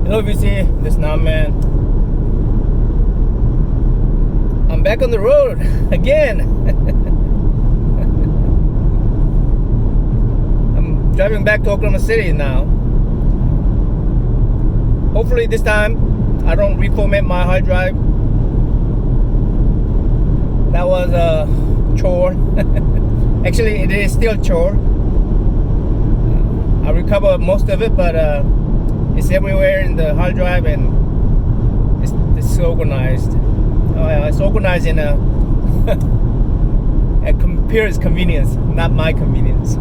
Hello VC, this is man. I'm back on the road again. I'm driving back to Oklahoma City now. Hopefully this time I don't reformat my hard drive. That was a chore. Actually, it is still a chore. I recovered most of it, but it's everywhere in the hard drive, and it's disorganized. It's organized in a computer's convenience, not my convenience.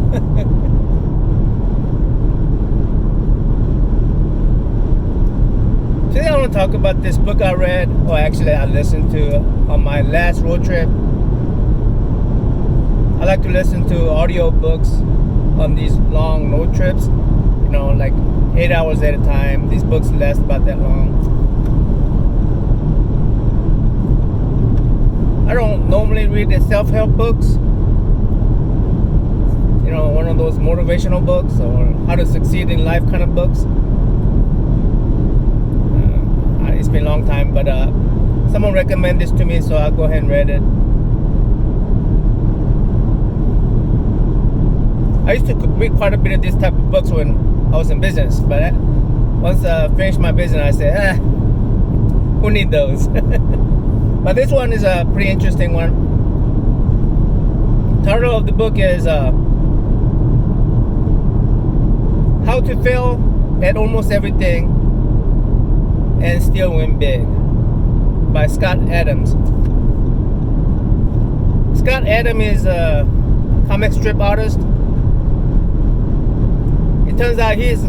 Today I want to talk about this book I read, or actually I listened to on my last road trip. I like to listen to audio books on these long road trips, you know, like 8 hours at a time. These books last about that long. I don't normally read the self-help books, you know, one of those motivational books or how to succeed in life kind of books. It's been a long time, but someone recommended this to me, so I'll go ahead and read it. I used to read quite a bit of this type of books when I was in business, but once I finished my business, I said, who need those? But this one is a pretty interesting one. Title of the book is How to Fail at Almost Everything and Still Win Big, by Scott Adams. Scott Adams is a comic strip artist. It turns out his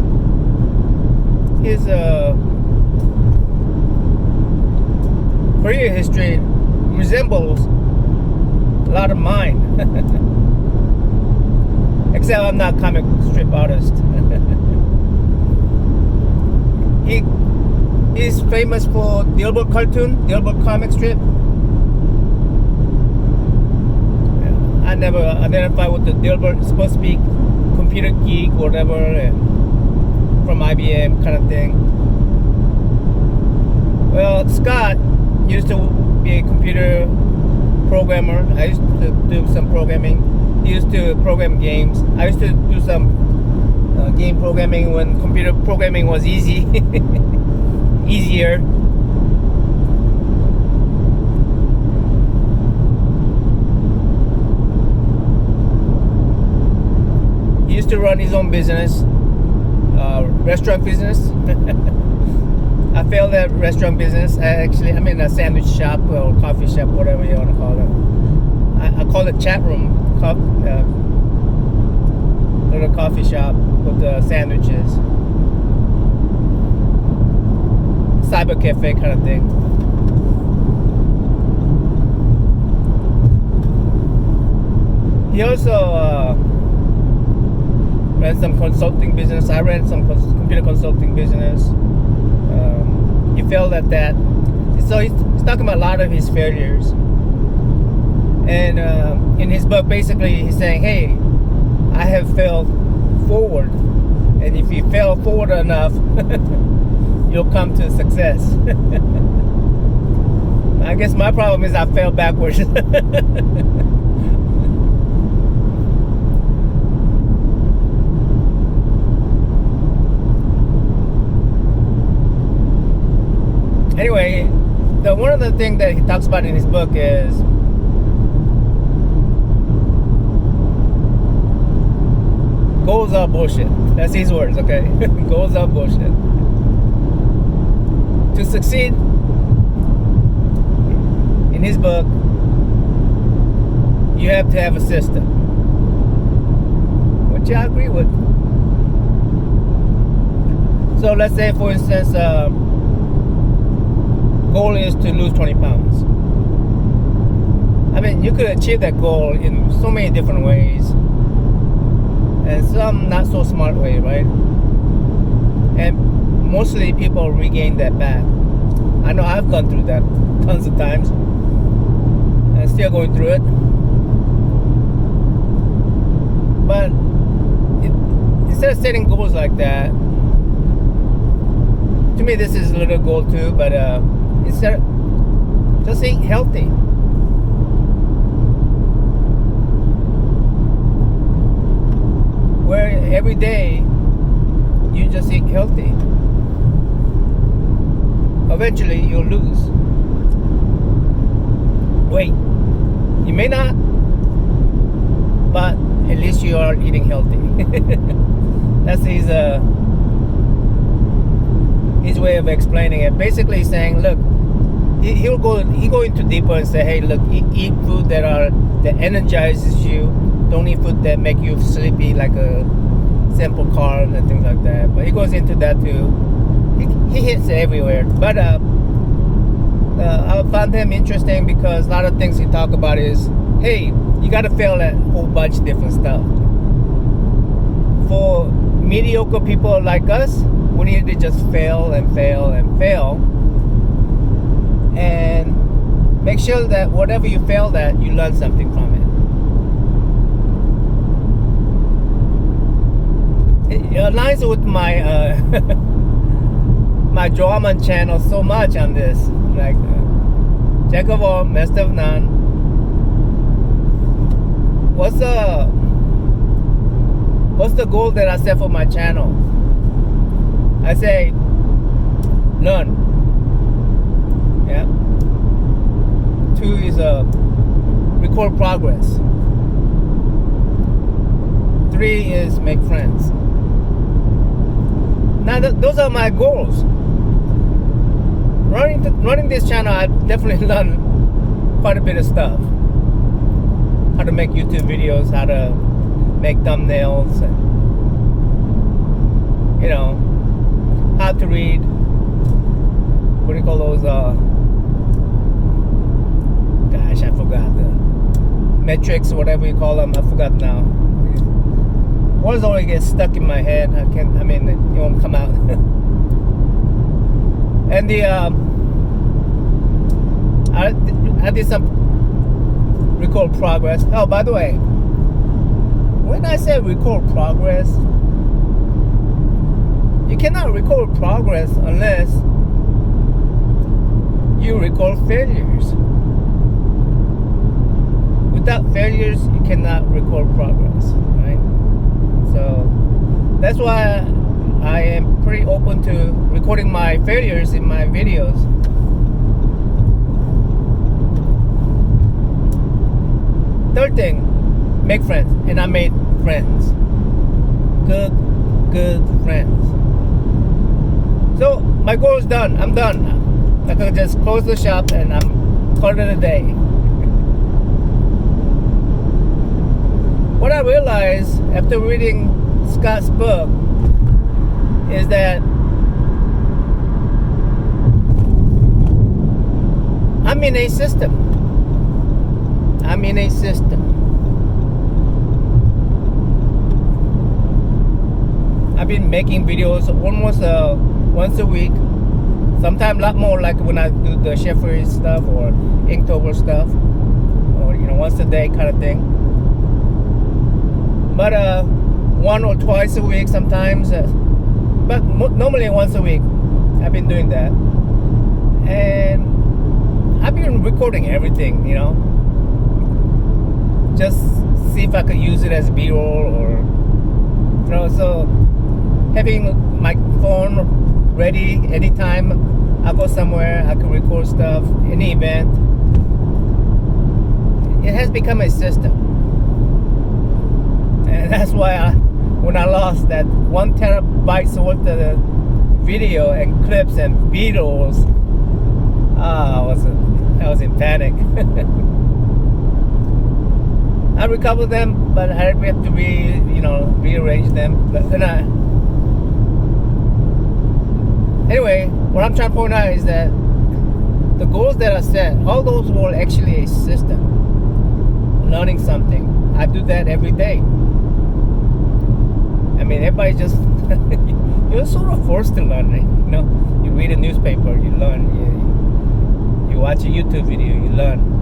career history resembles a lot of mine. Except I'm not a comic strip artist. He's famous for Dilbert cartoon, Dilbert comic strip. I never identified with the Dilbert. It's supposed to be computer geek or whatever, and from IBM kind of thing. Well, Scott used to be a computer programmer. I used to do some programming. He used to program games. I used to do some game programming when computer programming was easy. Easier. He used to run his own business, restaurant business. I failed at restaurant business. I'm in a sandwich shop or coffee shop, whatever you want to call it. I call it chat room, little coffee shop with sandwiches. Cyber cafe kind of thing. He also ran some consulting business. I ran some computer consulting business. He failed at that. So he's talking about a lot of his failures. And in his book, basically, he's saying, hey, I have failed forward. And if you fail forward enough, you'll come to success. I guess my problem is I fell backwards. Anyway, one of the things that he talks about in his book is goals are bullshit. That's his words, okay? Goals are bullshit. To succeed, in his book, you have to have a system, which I agree with. So let's say, for instance, goal is to lose 20 pounds. I mean, you could achieve that goal in so many different ways, and some not so smart way, right? And mostly people regain that back. I know I've gone through that tons of times. I'm still going through it. But instead of setting goals like that, to me, this is a little goal too, but it's just eat healthy. Where every day you just eat healthy, eventually you'll lose weight. You may not, but at least you are eating healthy. That's his way of explaining it. Basically saying, look, he go into deeper and say, hey, look, eat food that energizes you. Don't eat food that make you sleepy, like a simple carbs and things like that. But he goes into that too. He hits everywhere. But I found him interesting because a lot of things he talk about is, hey, you got to fail at a whole bunch of different stuff. For mediocre people like us, we need to just fail and fail and fail, and make sure that whatever you failed at, you learn something from it. It aligns with my my Drawman channel so much on this, like jack of all, master of none. What's the goal that I set for my channel? I say learn. Yeah. 2 is record progress. 3 is make friends. Now those are my goals. Running this channel, I definitely learned quite a bit of stuff. How to make YouTube videos, how to make thumbnails, and how to read, what do you call those, gosh, I forgot, the metrics or whatever you call them, I forgot now. Words always get stuck in my head. It won't come out. And I did some record progress. Oh, by the way, when I say record progress, you cannot record progress unless you record failures. Without failures, you cannot record progress, right? So that's why I am pretty open to recording my failures in my videos. Third thing, make friends. And I made friends. Good friends. So my goal is done. I'm done. I can just close the shop and I'm call it a day. What I realized after reading Scott's book is that I'm in a system. I've been making videos almost once a week. Sometimes a lot more, like when I do the Sheffield stuff or Inktober stuff, or once a day kind of thing. But 1 or twice a week sometimes, but normally once a week. I've been doing that, and I've been recording everything, just see if I could use it as B-roll, or so having my phone ready anytime I go somewhere, I can record stuff, any event. It has become a system, and that's why when I lost that 1 terabyte worth of video and clips and B-rolls, I was in panic. I recovered them, but I have to rearrange them. But then anyway, what I'm trying to point out is that the goals that I set, all those were actually a system. Learning something. I do that every day. Everybody just you're sort of forced to learn, right? You read a newspaper, you learn. You watch a YouTube video, you learn.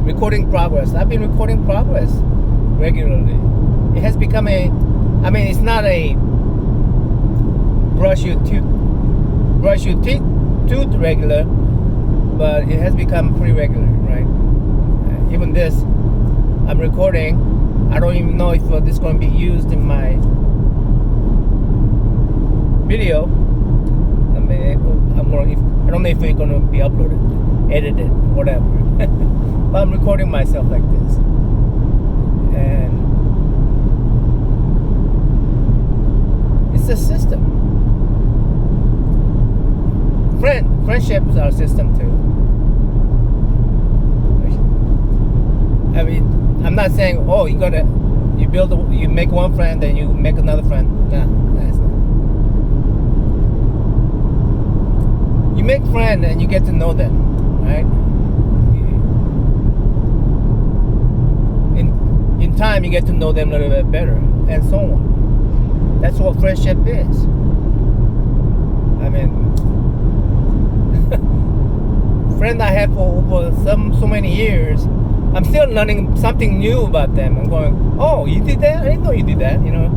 Recording progress. I've been recording progress regularly. It has become it's not a brush your teeth tooth regular, but it has become pretty regular, right? Even this, I'm recording. I don't even know if this is going to be used in my video. I mean, I don't know if it's going to be uploaded, edited, whatever. But I'm recording myself like this, and it's a system. Friendships are a system too. I mean, I'm not saying, oh, you make one friend, then you make another friend. Nah, that's not. You make friends and you get to know them, right? In time, you get to know them a little bit better, and so on. That's what friendship is. I mean, friend I have for over so many years, I'm still learning something new about them. I'm going, oh, you did that? I didn't know you did that, you know.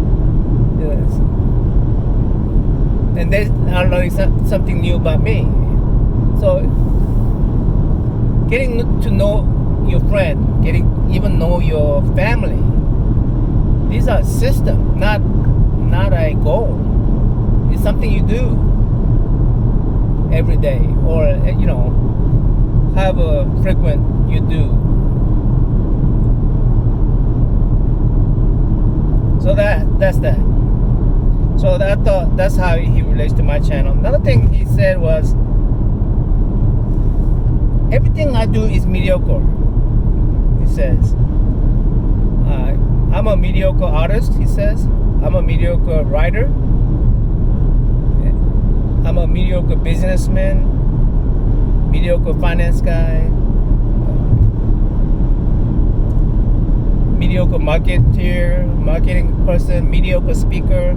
Yes. And they are learning something new about me. So, getting to know your friend, even know your family, these are systems, not a goal. It's something you do every day, or have a frequent you do. So that's that. So I thought that's how he relates to my channel. Another thing he said was, everything I do is mediocre. He says, I'm a mediocre artist. He says, I'm a mediocre writer. I'm a mediocre businessman, mediocre finance guy, mediocre marketing person, mediocre speaker.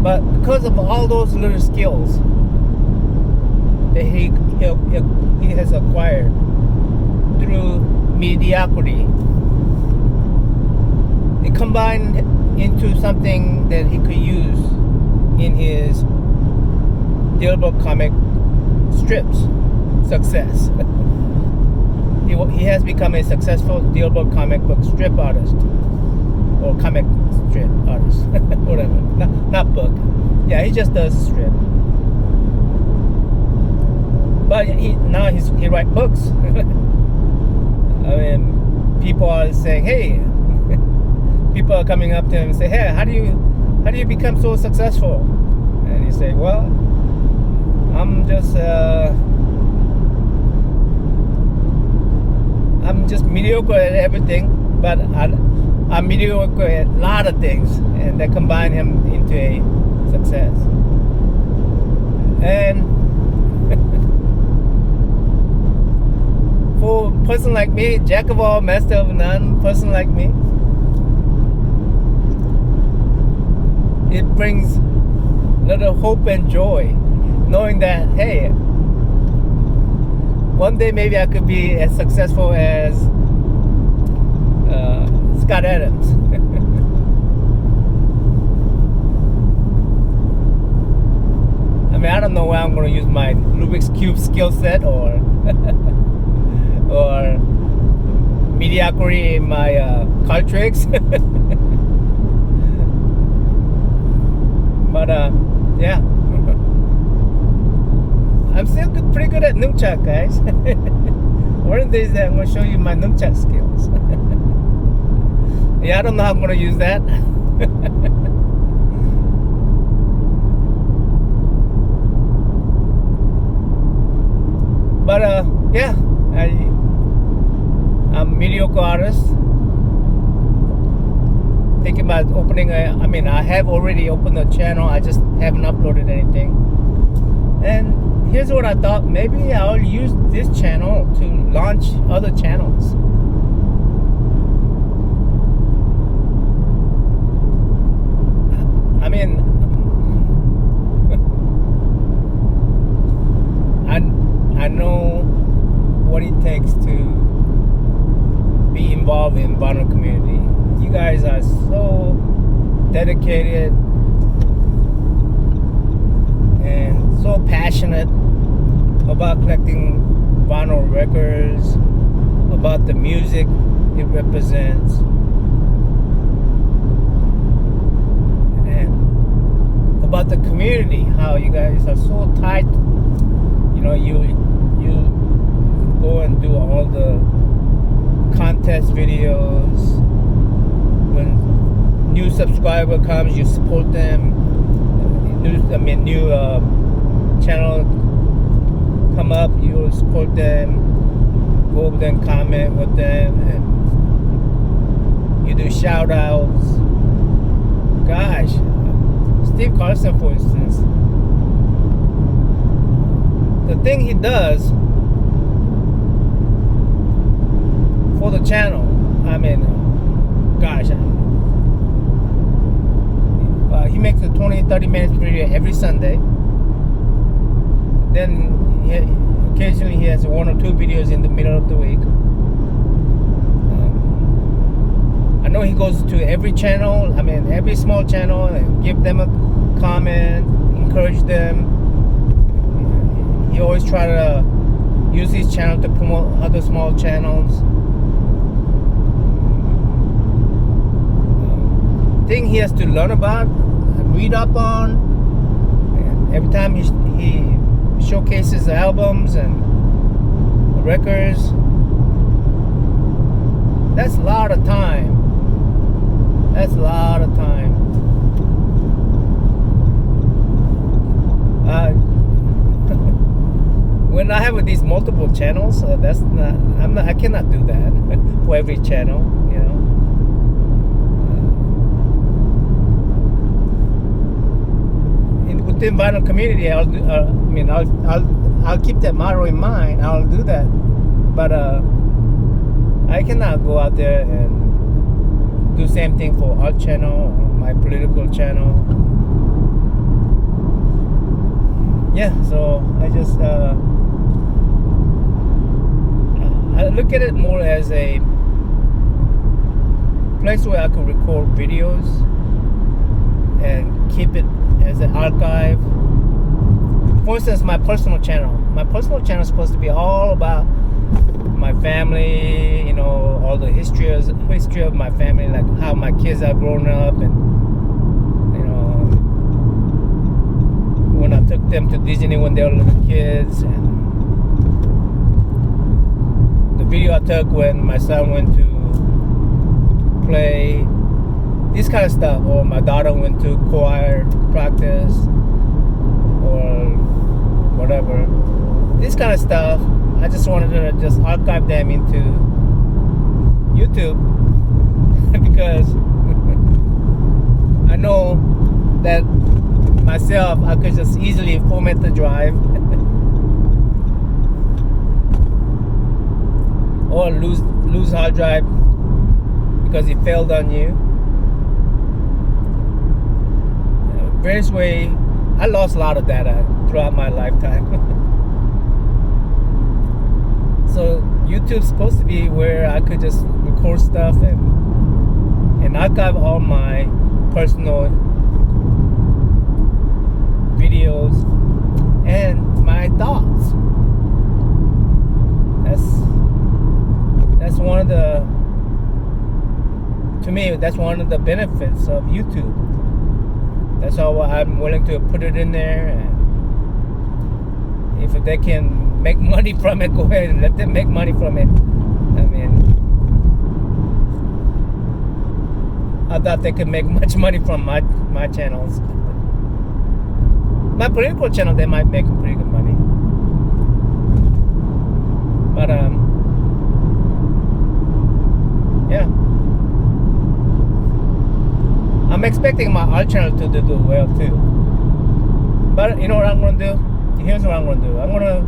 But because of all those little skills that he has acquired through mediocrity, it combined into something that he could use in his Dealbook comic strips. Success. He has become a successful Dealbook comic book strip artist, or comic strip artist, whatever. Not book. Yeah, he just does strip. But he writes books. I mean, people are saying, hey, people are coming up to him and say, hey, how do you become so successful? And he say, well, I'm just mediocre at everything, but I'm mediocre at a lot of things, and that combine him into a success. And for a person like me, jack of all, master of none, person like me, it brings a little hope and joy, knowing that, hey, one day maybe I could be as successful as Scott Adams. I mean, I don't know where I'm going to use my Rubik's Cube skill set or mediocrity in my card tricks. But yeah, I'm still pretty good at nunchuck, guys. One of these days I'm going to show you my nunchuck skills. Yeah, I don't know how I'm going to use that. But yeah, I'm a mediocre artist. Thinking about opening I have already opened a channel, I just haven't uploaded anything. And here's what I thought, maybe I'll use this channel to launch other channels. I mean, I know what it takes to involved in Vinyl community. You guys are so dedicated, so passionate about collecting vinyl records, about the music it represents, and about the community, how you guys are so tight. You know, you go and do all the contest videos. When new subscriber comes, you support them. New channel come up, you will support them, go over there and comment with them, and you do shout outs. Gosh, Steve Carlson, for instance, the thing he does for the channel, I mean, gosh, he makes a 20-30 minutes video every Sunday. Then occasionally he has 1 or 2 videos in the middle of the week. I know he goes to every channel, I mean every small channel, and give them a comment, encourage them. He always try to use his channel to promote other small channels. Thing he has to learn about, read up on, and every time he showcases albums and records, that's a lot of time. That's a lot of time. When I have these multiple channels, that's not. I cannot do that for every channel. You know. Within vinyl community, I'll keep that motto in mind. I'll do that, but I cannot go out there and do same thing for our channel or my political channel. Yeah, so I just I look at it more as a place where I could record videos and keep it as an archive. For instance, my personal channel. My personal channel is supposed to be all about my family, you know, all the history of my family, like how my kids are growing up, and you know, when I took them to Disney when they were little kids, and the video I took when my son went to play, this kind of stuff, or my daughter went to choir practice, or whatever. This kind of stuff, I just wanted to just archive them into YouTube because I know that myself, I could just easily format the drive or lose hard drive because it failed on you. Various way, I lost a lot of data throughout my lifetime. So YouTube's supposed to be where I could just record stuff and archive all my personal videos and my thoughts. That's one of the, to me, that's one of the benefits of YouTube. That's how I'm willing to put it in there, and if they can make money from it, go ahead and let them make money from it. I mean, I thought they could make much money from my channels. My political channel, they might make pretty good money, but yeah. I'm expecting my art channel to do well too. But you know what I'm going to do? Here's what I'm going to do. I'm going to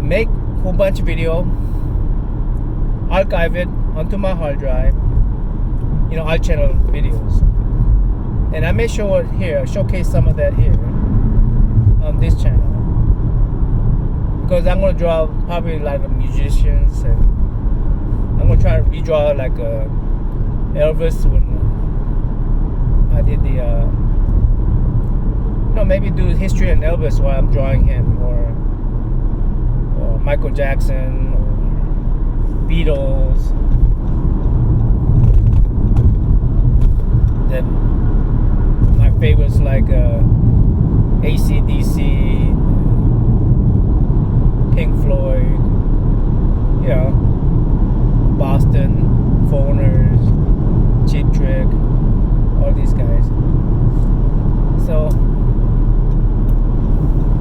make a whole bunch of video, archive it onto my hard drive, you know, art channel videos. And I may show it here, showcase some of that here on this channel. Because I'm going to draw probably like musicians, and I'm going to try to redraw like Elvis when I did the maybe do history and Elvis while I'm drawing him, or Michael Jackson, or Beatles. Then my favorites like AC/DC, Pink Floyd, Boston, Phoners, Cheap Trick, all these guys. So,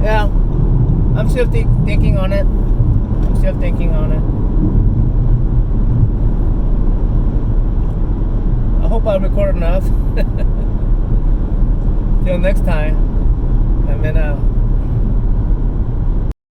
yeah, I'm still thinking on it. I hope I record enough. Till next time, I'm out.